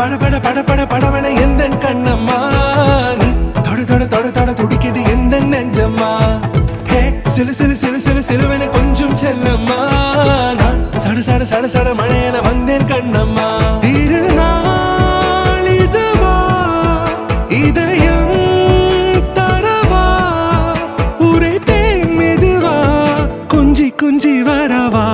பட பட பட படவன எந்த கண்ணம்மா நீ தொட தொட தொட தொட துடிக்குது எந்த நெஞ்சம்மா ஹே சிலு சிலு சிலு சிலு சிலுவன கொஞ்சம் செல்லம்மா நான் சட சட சட சட மழையன வந்தேன் கண்ணம்மா திருநாள் இதுவா இதயம் தரவா உரைத்தேன் மெதுவா குஞ்சி குஞ்சி வரவா